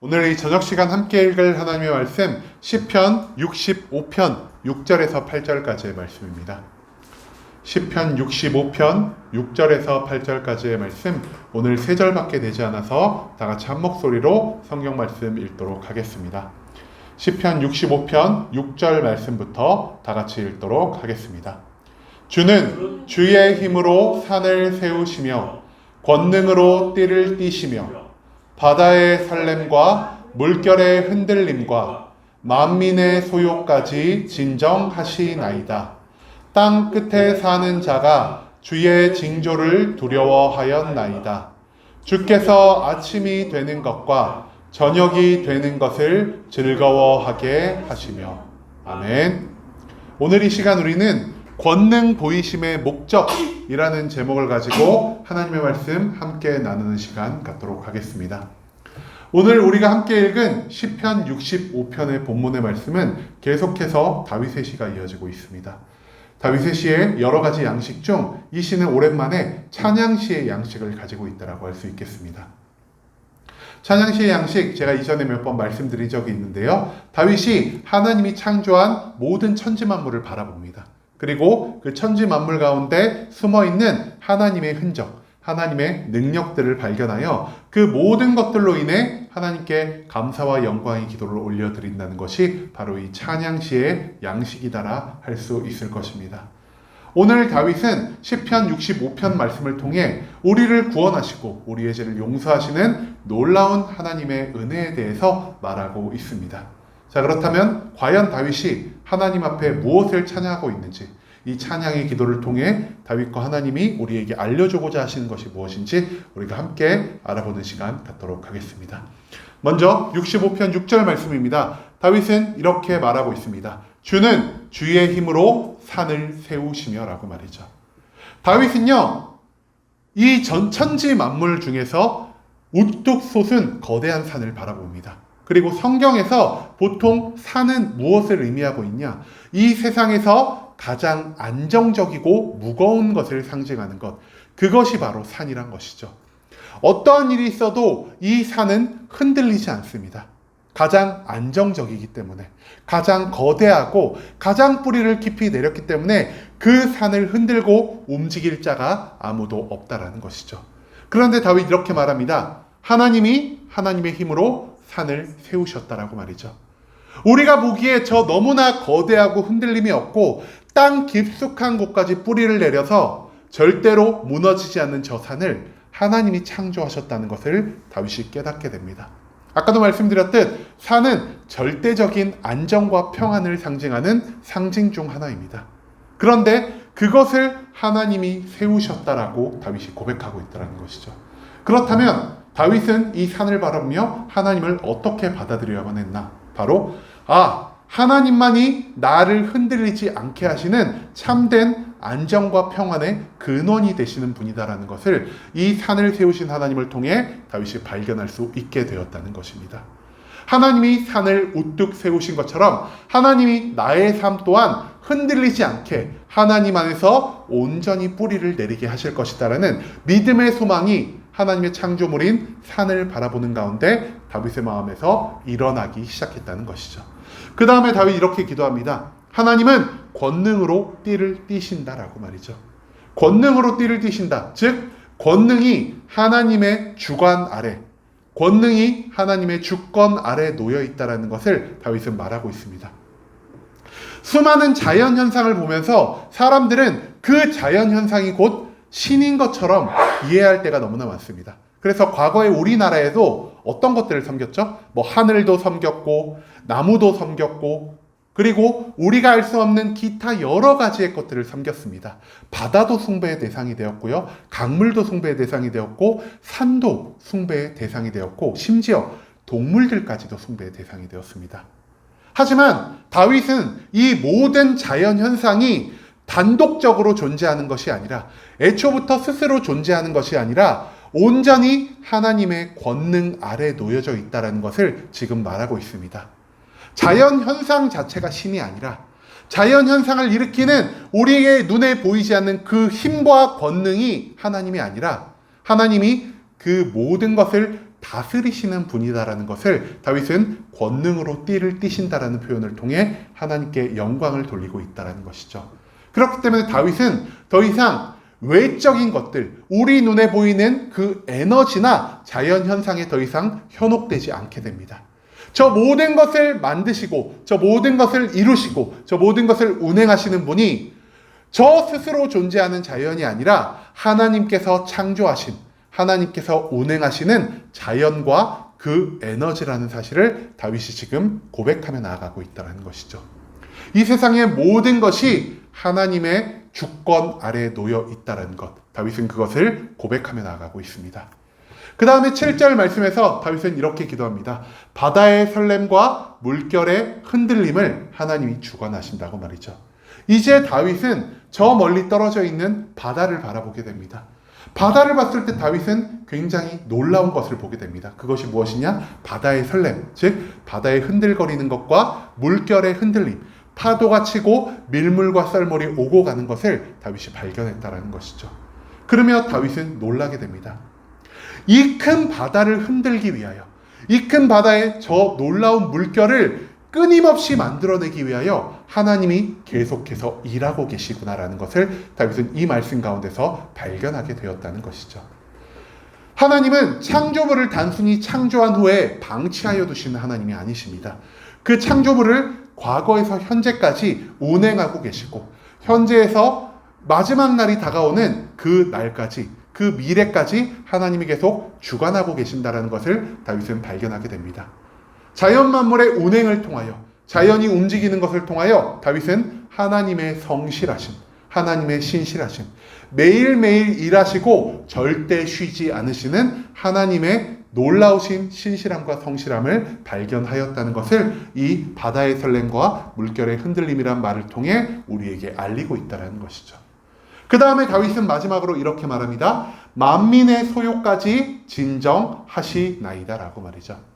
오늘 이 저녁 시간 함께 읽을 하나님의 말씀 시편 65편 6절에서 8절까지의 말씀입니다. 시편 65편 6절에서 8절까지의 말씀, 오늘 3절밖에 되지 않아서 다 같이 한 목소리로 성경 말씀 읽도록 하겠습니다. 시편 65편 6절 말씀부터 다 같이 읽도록 하겠습니다. 주는 주의 힘으로 산을 세우시며 권능으로 띠를 띠시며 바다의 설렘과 물결의 흔들림과 만민의 소요까지 진정하시나이다. 땅 끝에 사는 자가 주의 징조를 두려워하였나이다. 주께서 아침이 되는 것과 저녁이 되는 것을 즐거워하게 하시며. 아멘. 오늘 이 시간 우리는 권능 보이심의 목적이라는 제목을 가지고 하나님의 말씀 함께 나누는 시간 갖도록 하겠습니다. 오늘 우리가 함께 읽은 시편 65편의 본문의 말씀은 계속해서 다윗의 시가 이어지고 있습니다. 다윗의 시의 여러 가지 양식 중 이 시는 오랜만에 찬양시의 양식을 가지고 있다고 할 수 있겠습니다. 찬양시의 양식, 제가 이전에 몇 번 말씀드린 적이 있는데요. 다윗이 하나님이 창조한 모든 천지만물을 바라봅니다. 그리고 그 천지 만물 가운데 숨어있는 하나님의 흔적, 하나님의 능력들을 발견하여 그 모든 것들로 인해 하나님께 감사와 영광의 기도를 올려드린다는 것이 바로 이 찬양시의 양식이다라 할 수 있을 것입니다. 오늘 다윗은 시편 65편 말씀을 통해 우리를 구원하시고 우리의 죄를 용서하시는 놀라운 하나님의 은혜에 대해서 말하고 있습니다. 자, 그렇다면 과연 다윗이 하나님 앞에 무엇을 찬양하고 있는지, 이 찬양의 기도를 통해 다윗과 하나님이 우리에게 알려주고자 하시는 것이 무엇인지 우리가 함께 알아보는 시간 갖도록 하겠습니다. 먼저 65편 6절 말씀입니다. 다윗은 이렇게 말하고 있습니다. 주는 주의 힘으로 산을 세우시며 라고 말이죠. 다윗은요, 이 천지 만물 중에서 우뚝 솟은 거대한 산을 바라봅니다. 그리고 성경에서 보통 산은 무엇을 의미하고 있냐? 이 세상에서 가장 안정적이고 무거운 것을 상징하는 것, 그것이 바로 산이란 것이죠. 어떠한 일이 있어도 이 산은 흔들리지 않습니다. 가장 안정적이기 때문에, 가장 거대하고 가장 뿌리를 깊이 내렸기 때문에 그 산을 흔들고 움직일 자가 아무도 없다라는 것이죠. 그런데 다윗 이렇게 말합니다. 하나님이 하나님의 힘으로 산을 세우셨다라고 말이죠. 우리가 보기에 저 너무나 거대하고 흔들림이 없고 땅 깊숙한 곳까지 뿌리를 내려서 절대로 무너지지 않는 저 산을 하나님이 창조하셨다는 것을 다윗이 깨닫게 됩니다. 아까도 말씀드렸듯 산은 절대적인 안정과 평안을 상징하는 상징 중 하나입니다. 그런데 그것을 하나님이 세우셨다라고 다윗이 고백하고 있다는 것이죠. 그렇다면 다윗은 이 산을 바라보며 하나님을 어떻게 받아들여야만 했나? 바로 하나님만이 나를 흔들리지 않게 하시는 참된 안정과 평안의 근원이 되시는 분이다라는 것을 이 산을 세우신 하나님을 통해 다윗이 발견할 수 있게 되었다는 것입니다. 하나님이 산을 우뚝 세우신 것처럼 하나님이 나의 삶 또한 흔들리지 않게 하나님 안에서 온전히 뿌리를 내리게 하실 것이다라는 믿음의 소망이 하나님의 창조물인 산을 바라보는 가운데 다윗의 마음에서 일어나기 시작했다는 것이죠. 그 다음에 다윗이 이렇게 기도합니다. 하나님은 권능으로 띠를 띠신다라고 말이죠. 권능으로 띠를 띠신다. 즉 권능이 하나님의 주관 아래, 권능이 하나님의 주권 아래 놓여 있다라는 것을 다윗은 말하고 있습니다. 수많은 자연 현상을 보면서 사람들은 그 자연 현상이 곧 신인 것처럼 이해할 때가 너무나 많습니다. 그래서 과거에 우리나라에도 어떤 것들을 섬겼죠? 하늘도 섬겼고 나무도 섬겼고 그리고 우리가 알 수 없는 기타 여러 가지의 것들을 섬겼습니다. 바다도 숭배의 대상이 되었고요. 강물도 숭배의 대상이 되었고 산도 숭배의 대상이 되었고 심지어 동물들까지도 숭배의 대상이 되었습니다. 하지만 다윗은 이 모든 자연 현상이 단독적으로 존재하는 것이 아니라 애초부터 스스로 존재하는 것이 아니라 온전히 하나님의 권능 아래 놓여져 있다는 것을 지금 말하고 있습니다. 자연 현상 자체가 신이 아니라 자연 현상을 일으키는 우리의 눈에 보이지 않는 그 힘과 권능이 하나님이 아니라 하나님이 그 모든 것을 다스리시는 분이다라는 것을 다윗은 권능으로 띠를 띠신다라는 표현을 통해 하나님께 영광을 돌리고 있다라는 것이죠. 그렇기 때문에 다윗은 더 이상 외적인 것들, 우리 눈에 보이는 그 에너지나 자연 현상에 더 이상 현혹되지 않게 됩니다. 저 모든 것을 만드시고, 저 모든 것을 이루시고, 저 모든 것을 운행하시는 분이 저 스스로 존재하는 자연이 아니라 하나님께서 창조하신, 하나님께서 운행하시는 자연과 그 에너지라는 사실을 다윗이 지금 고백하며 나아가고 있다는 것이죠. 이 세상의 모든 것이 하나님의 주권 아래에 놓여 있다는 것, 다윗은 그것을 고백하며 나아가고 있습니다. 그 다음에 7절 말씀에서 다윗은 이렇게 기도합니다. 바다의 설렘과 물결의 흔들림을 하나님이 주관하신다고 말이죠. 이제 다윗은 저 멀리 떨어져 있는 바다를 바라보게 됩니다. 바다를 봤을 때 다윗은 굉장히 놀라운 것을 보게 됩니다. 그것이 무엇이냐? 바다의 설렘, 즉 바다의 흔들거리는 것과 물결의 흔들림, 파도가 치고 밀물과 썰물이 오고 가는 것을 다윗이 발견했다는 것이죠. 그러며 다윗은 놀라게 됩니다. 이 큰 바다를 흔들기 위하여, 이 큰 바다의 저 놀라운 물결을 끊임없이 만들어내기 위하여 하나님이 계속해서 일하고 계시구나라는 것을 다윗은 이 말씀 가운데서 발견하게 되었다는 것이죠. 하나님은 창조물을 단순히 창조한 후에 방치하여 두시는 하나님이 아니십니다. 그 창조물을 과거에서 현재까지 운행하고 계시고, 현재에서 마지막 날이 다가오는 그 날까지, 그 미래까지 하나님이 계속 주관하고 계신다는 것을 다윗은 발견하게 됩니다. 자연 만물의 운행을 통하여, 자연이 움직이는 것을 통하여 다윗은 하나님의 성실하심, 하나님의 신실하심, 매일매일 일하시고 절대 쉬지 않으시는 하나님의 놀라우신 신실함과 성실함을 발견하였다는 것을 이 바다의 설렘과 물결의 흔들림이란 말을 통해 우리에게 알리고 있다는 것이죠. 그 다음에 다윗은 마지막으로 이렇게 말합니다. 만민의 소요까지 진정하시나이다 라고 말이죠.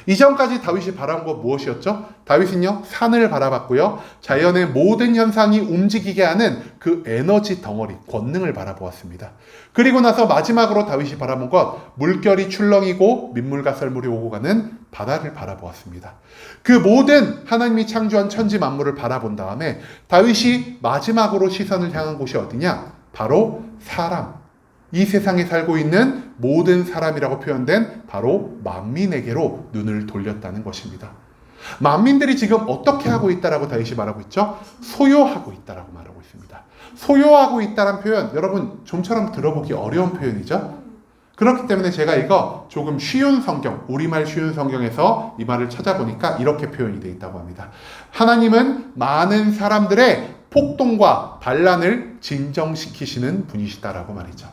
이전까지 다윗이 바라본 것 무엇이었죠? 다윗은요, 산을 바라봤고요, 자연의 모든 현상이 움직이게 하는 그 에너지 덩어리, 권능을 바라보았습니다. 그리고 나서 마지막으로 다윗이 바라본 것, 물결이 출렁이고 민물과 썰물이 오고 가는 바다를 바라보았습니다. 그 모든 하나님이 창조한 천지 만물을 바라본 다음에 다윗이 마지막으로 시선을 향한 곳이 어디냐? 바로 사람, 이 세상에 살고 있는 모든 사람이라고 표현된 바로 만민에게로 눈을 돌렸다는 것입니다. 만민들이 지금 어떻게 하고 있다라고 다윗이 말하고 있죠? 소요하고 있다라고 말하고 있습니다. 소요하고 있다는 표현, 여러분 좀처럼 들어보기 어려운 표현이죠? 그렇기 때문에 제가 이거 조금 쉬운 성경, 우리말 쉬운 성경에서 이 말을 찾아보니까 이렇게 표현이 되어 있다고 합니다. 하나님은 많은 사람들의 폭동과 반란을 진정시키시는 분이시다라고 말이죠.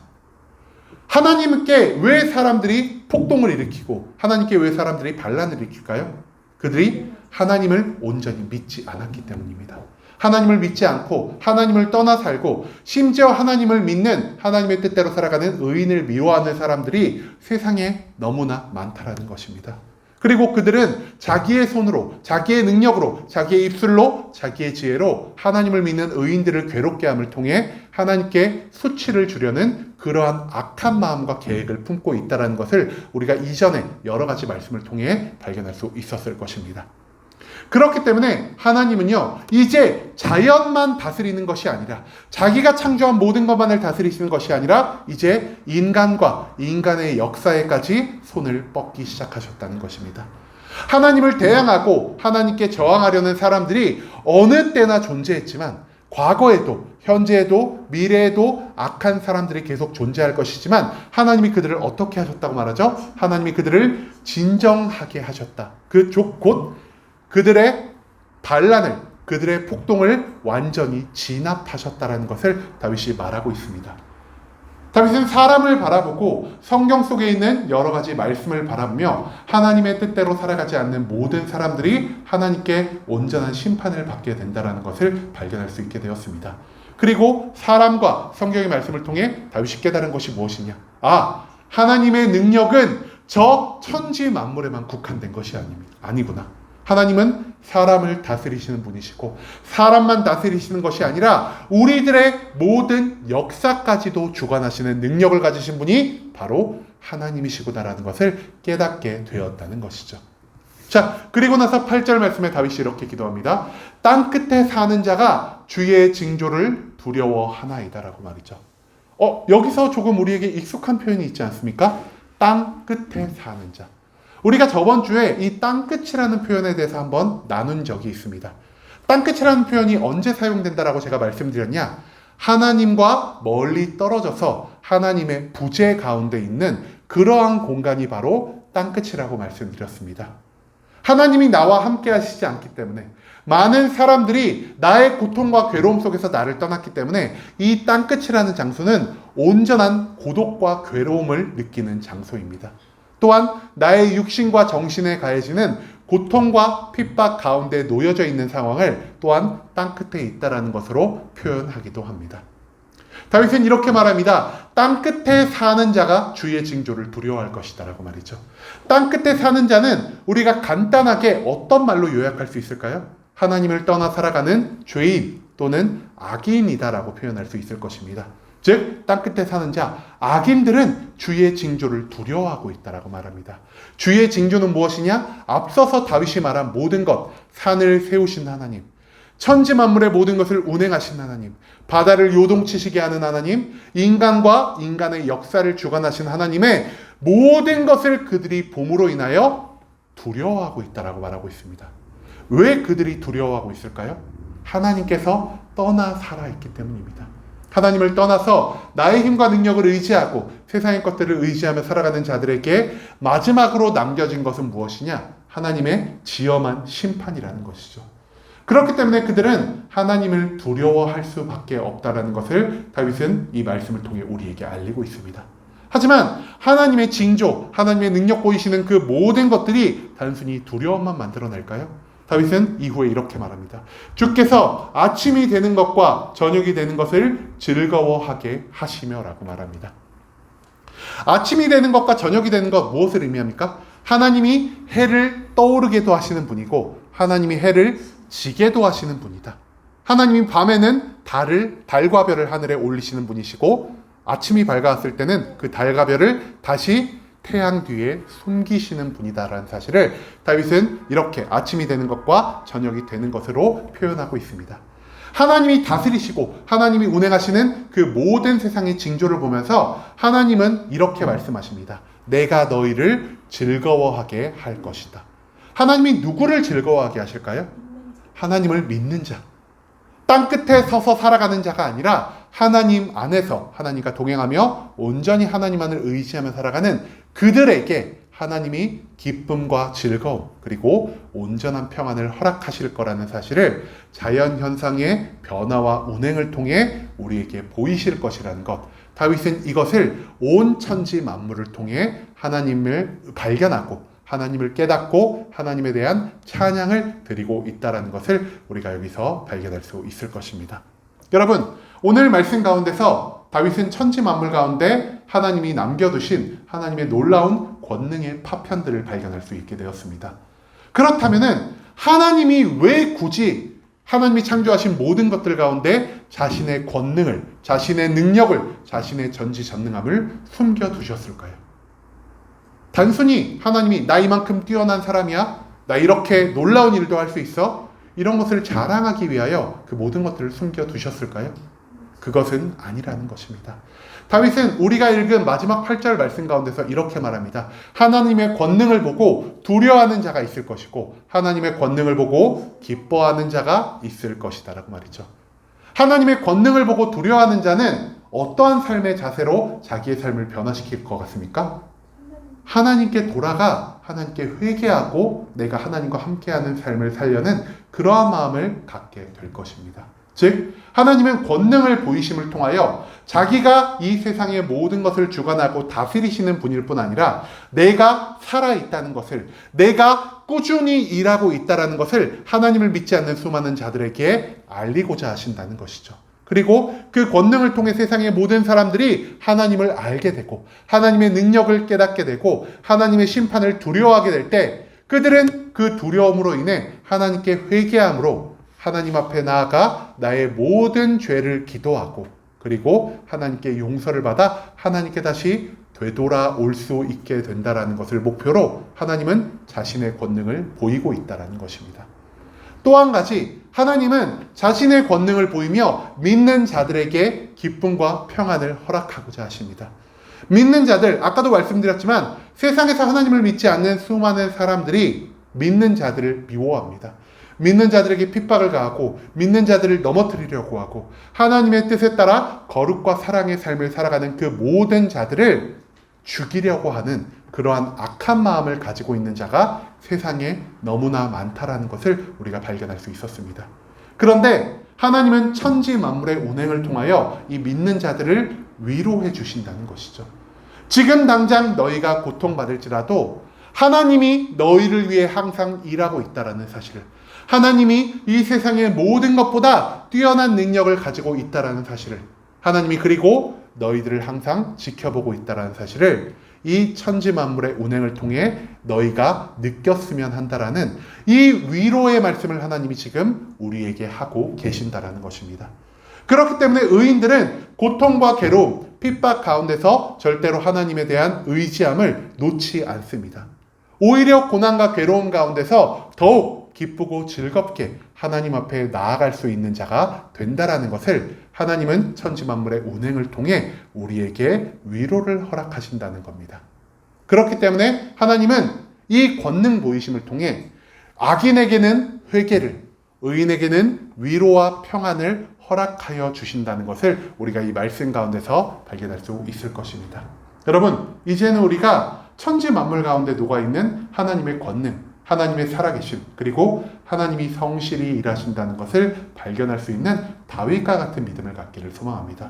하나님께 왜 사람들이 폭동을 일으키고 하나님께 왜 사람들이 반란을 일으킬까요? 그들이 하나님을 온전히 믿지 않았기 때문입니다. 하나님을 믿지 않고 하나님을 떠나 살고 심지어 하나님을 믿는, 하나님의 뜻대로 살아가는 의인을 미워하는 사람들이 세상에 너무나 많다라는 것입니다. 그리고 그들은 자기의 손으로, 자기의 능력으로, 자기의 입술로, 자기의 지혜로 하나님을 믿는 의인들을 괴롭게 함을 통해 하나님께 수치를 주려는 그러한 악한 마음과 계획을 품고 있다는 것을 우리가 이전에 여러 가지 말씀을 통해 발견할 수 있었을 것입니다. 그렇기 때문에 하나님은요, 이제 자연만 다스리는 것이 아니라, 자기가 창조한 모든 것만을 다스리시는 것이 아니라 이제 인간과 인간의 역사에까지 손을 뻗기 시작하셨다는 것입니다. 하나님을 대항하고 하나님께 저항하려는 사람들이 어느 때나 존재했지만, 과거에도 현재에도 미래에도 악한 사람들이 계속 존재할 것이지만 하나님이 그들을 어떻게 하셨다고 말하죠? 하나님이 그들을 진정하게 하셨다. 곧 그들의 반란을, 그들의 폭동을 완전히 진압하셨다라는 것을 다윗이 말하고 있습니다. 다윗은 사람을 바라보고 성경 속에 있는 여러 가지 말씀을 바라보며 하나님의 뜻대로 살아가지 않는 모든 사람들이 하나님께 온전한 심판을 받게 된다는 것을 발견할 수 있게 되었습니다. 그리고 사람과 성경의 말씀을 통해 다윗이 깨달은 것이 무엇이냐? 하나님의 능력은 저 천지 만물에만 국한된 것이 아니구나. 하나님은 사람을 다스리시는 분이시고, 사람만 다스리시는 것이 아니라 우리들의 모든 역사까지도 주관하시는 능력을 가지신 분이 바로 하나님이시구나라는 것을 깨닫게 되었다는 것이죠. 자, 그리고 나서 8절 말씀에 다윗이 이렇게 기도합니다. 땅 끝에 사는 자가 주의 징조를 두려워하나이다라고 말이죠. 여기서 조금 우리에게 익숙한 표현이 있지 않습니까? 땅 끝에 사는 자. 우리가 저번 주에 이 땅 끝이라는 표현에 대해서 한번 나눈 적이 있습니다. 땅 끝이라는 표현이 언제 사용된다라고 제가 말씀드렸냐? 하나님과 멀리 떨어져서 하나님의 부재 가운데 있는 그러한 공간이 바로 땅 끝이라고 말씀드렸습니다. 하나님이 나와 함께 하시지 않기 때문에 많은 사람들이 나의 고통과 괴로움 속에서 나를 떠났기 때문에 이 땅 끝이라는 장소는 온전한 고독과 괴로움을 느끼는 장소입니다. 또한 나의 육신과 정신에 가해지는 고통과 핍박 가운데 놓여져 있는 상황을 또한 땅 끝에 있다라는 것으로 표현하기도 합니다. 다윗은 이렇게 말합니다. 땅 끝에 사는 자가 주의 징조를 두려워할 것이다 라고 말이죠. 땅 끝에 사는 자는 우리가 간단하게 어떤 말로 요약할 수 있을까요? 하나님을 떠나 살아가는 죄인 또는 악인이다 라고 표현할 수 있을 것입니다. 즉, 땅 끝에 사는 자, 악인들은 주의 징조를 두려워하고 있다라고 말합니다. 주의 징조는 무엇이냐? 앞서서 다윗이 말한 모든 것, 산을 세우신 하나님, 천지 만물의 모든 것을 운행하신 하나님, 바다를 요동치시게 하는 하나님, 인간과 인간의 역사를 주관하신 하나님의 모든 것을 그들이 봄으로 인하여 두려워하고 있다라고 말하고 있습니다. 왜 그들이 두려워하고 있을까요? 하나님께서 떠나 살아있기 때문입니다. 하나님을 떠나서 나의 힘과 능력을 의지하고 세상의 것들을 의지하며 살아가는 자들에게 마지막으로 남겨진 것은 무엇이냐? 하나님의 지엄한 심판이라는 것이죠. 그렇기 때문에 그들은 하나님을 두려워할 수밖에 없다라는 것을 다윗은 이 말씀을 통해 우리에게 알리고 있습니다. 하지만 하나님의 징조, 하나님의 능력 보이시는 그 모든 것들이 단순히 두려움만 만들어낼까요? 다윗은 이후에 이렇게 말합니다. 주께서 아침이 되는 것과 저녁이 되는 것을 즐거워하게 하시며 라고 말합니다. 아침이 되는 것과 저녁이 되는 것 무엇을 의미합니까? 하나님이 해를 떠오르게도 하시는 분이고 하나님이 해를 지게도 하시는 분이다. 하나님이 밤에는 달과 별을 하늘에 올리시는 분이시고 아침이 밝아왔을 때는 그 달과 별을 다시 태양 뒤에 숨기시는 분이다라는 사실을 다윗은 이렇게 아침이 되는 것과 저녁이 되는 것으로 표현하고 있습니다. 하나님이 다스리시고 하나님이 운행하시는 그 모든 세상의 징조를 보면서 하나님은 이렇게 말씀하십니다. 내가 너희를 즐거워하게 할 것이다. 하나님이 누구를 즐거워하게 하실까요? 하나님을 믿는 자. 땅 끝에 서서 살아가는 자가 아니라 하나님 안에서 하나님과 동행하며 온전히 하나님만을 의지하며 살아가는 그들에게 하나님이 기쁨과 즐거움 그리고 온전한 평안을 허락하실 거라는 사실을 자연현상의 변화와 운행을 통해 우리에게 보이실 것이라는 것. 다윗은 이것을 온 천지 만물을 통해 하나님을 발견하고 하나님을 깨닫고 하나님에 대한 찬양을 드리고 있다는 것을 우리가 여기서 발견할 수 있을 것입니다. 여러분, 오늘 말씀 가운데서 다윗은 천지 만물 가운데 하나님이 남겨두신 하나님의 놀라운 권능의 파편들을 발견할 수 있게 되었습니다. 그렇다면은 하나님이 왜 굳이 하나님이 창조하신 모든 것들 가운데 자신의 권능을, 자신의 능력을, 자신의 전지전능함을 숨겨두셨을까요? 단순히 하나님이 나 이만큼 뛰어난 사람이야? 나 이렇게 놀라운 일도 할 수 있어? 이런 것을 자랑하기 위하여 그 모든 것들을 숨겨두셨을까요? 그것은 아니라는 것입니다. 다윗은 우리가 읽은 마지막 8절 말씀 가운데서 이렇게 말합니다. 하나님의 권능을 보고 두려워하는 자가 있을 것이고 하나님의 권능을 보고 기뻐하는 자가 있을 것이다 라고 말이죠. 하나님의 권능을 보고 두려워하는 자는 어떠한 삶의 자세로 자기의 삶을 변화시킬 것 같습니까? 하나님께 돌아가 하나님께 회개하고 내가 하나님과 함께하는 삶을 살려는 그러한 마음을 갖게 될 것입니다. 즉 하나님은 권능을 보이심을 통하여 자기가 이 세상의 모든 것을 주관하고 다스리시는 분일 뿐 아니라 내가 살아있다는 것을, 내가 꾸준히 일하고 있다는 것을 하나님을 믿지 않는 수많은 자들에게 알리고자 하신다는 것이죠. 그리고 그 권능을 통해 세상의 모든 사람들이 하나님을 알게 되고 하나님의 능력을 깨닫게 되고 하나님의 심판을 두려워하게 될 때 그들은 그 두려움으로 인해 하나님께 회개함으로 하나님 앞에 나아가 나의 모든 죄를 기도하고 그리고 하나님께 용서를 받아 하나님께 다시 되돌아올 수 있게 된다라는 것을 목표로 하나님은 자신의 권능을 보이고 있다라는 것입니다. 또 한 가지, 하나님은 자신의 권능을 보이며 믿는 자들에게 기쁨과 평안을 허락하고자 하십니다. 믿는 자들, 아까도 말씀드렸지만 세상에서 하나님을 믿지 않는 수많은 사람들이 믿는 자들을 미워합니다. 믿는 자들에게 핍박을 가하고 믿는 자들을 넘어뜨리려고 하고 하나님의 뜻에 따라 거룩과 사랑의 삶을 살아가는 그 모든 자들을 죽이려고 하는 그러한 악한 마음을 가지고 있는 자가 세상에 너무나 많다라는 것을 우리가 발견할 수 있었습니다. 그런데 하나님은 천지 만물의 운행을 통하여 이 믿는 자들을 위로해 주신다는 것이죠. 지금 당장 너희가 고통받을지라도 하나님이 너희를 위해 항상 일하고 있다라는 사실을, 하나님이 이 세상의 모든 것보다 뛰어난 능력을 가지고 있다라는 사실을, 하나님이 그리고 너희들을 항상 지켜보고 있다라는 사실을 이 천지 만물의 운행을 통해 너희가 느꼈으면 한다라는 이 위로의 말씀을 하나님이 지금 우리에게 하고 계신다라는 것입니다. 그렇기 때문에 의인들은 고통과 괴로움, 핍박 가운데서 절대로 하나님에 대한 의지함을 놓지 않습니다. 오히려 고난과 괴로움 가운데서 더욱 기쁘고 즐겁게 하나님 앞에 나아갈 수 있는 자가 된다라는 것을 하나님은 천지 만물의 운행을 통해 우리에게 위로를 허락하신다는 겁니다. 그렇기 때문에 하나님은 이 권능 보이심을 통해 악인에게는 회개를, 의인에게는 위로와 평안을 허락하여 주신다는 것을 우리가 이 말씀 가운데서 발견할 수 있을 것입니다. 여러분, 이제는 우리가 천지 만물 가운데 녹아있는 하나님의 권능, 하나님의 살아계심, 그리고 하나님이 성실히 일하신다는 것을 발견할 수 있는 다윗과 같은 믿음을 갖기를 소망합니다.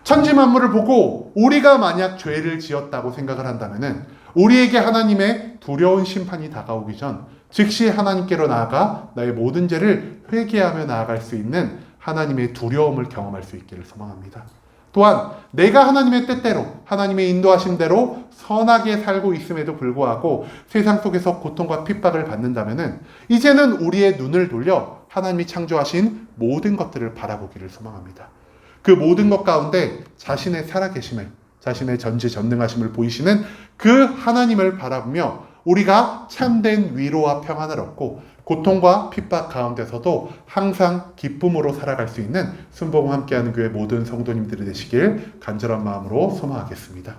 천지 만물을 보고 우리가 만약 죄를 지었다고 생각을 한다면 우리에게 하나님의 두려운 심판이 다가오기 전 즉시 하나님께로 나아가 나의 모든 죄를 회개하며 나아갈 수 있는 하나님의 두려움을 경험할 수 있기를 소망합니다. 또한 내가 하나님의 뜻대로, 하나님의 인도하심대로 선하게 살고 있음에도 불구하고 세상 속에서 고통과 핍박을 받는다면 이제는 우리의 눈을 돌려 하나님이 창조하신 모든 것들을 바라보기를 소망합니다. 그 모든 것 가운데 자신의 살아계심을, 자신의 전지전능하심을 보이시는 그 하나님을 바라보며 우리가 참된 위로와 평안을 얻고 고통과 핍박 가운데서도 항상 기쁨으로 살아갈 수 있는 순복음 함께하는 교회 모든 성도님들이 되시길 간절한 마음으로 소망하겠습니다.